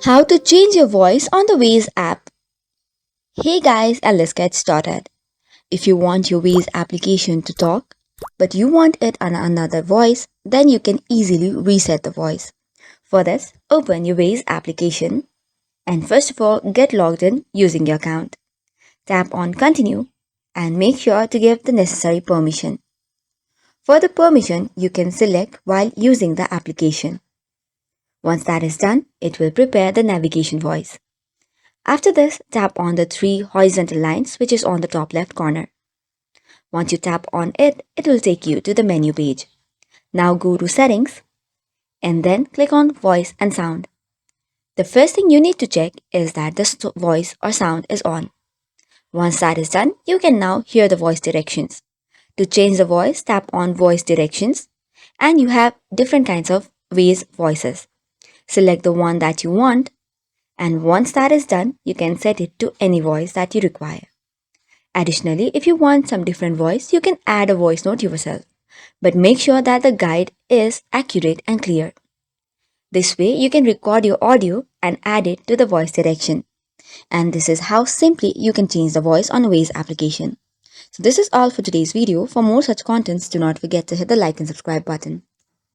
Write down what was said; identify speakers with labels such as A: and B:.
A: How to change your voice on the Waze app. Hey guys, and let's get started. If you want your Waze application to talk, but you want it on another voice, then you can easily reset the voice. For this, open your Waze application and first of all, get logged in using your account. Tap on Continue and make sure to give the necessary permission. For the permission, you can select while using the application. Once that is done, it will prepare the navigation voice. After this, tap on the three horizontal lines which is on the top left corner. Once you tap on it, it will take you to the menu page. Now go to settings and then click on voice and sound. The first thing you need to check is that the voice or sound is on. Once that is done, you can now hear the voice directions. To change the voice, tap on voice directions and you have different kinds of Waze voices. Select the one that you want and once that is done, you can set it to any voice that you require. Additionally, if you want some different voice, you can add a voice note yourself, but make sure that the guide is accurate and clear. This way, you can record your audio and add it to the voice direction. And this is how simply you can change the voice on a Waze application. So this is all for today's video. For more such contents, do not forget to hit the like and subscribe button.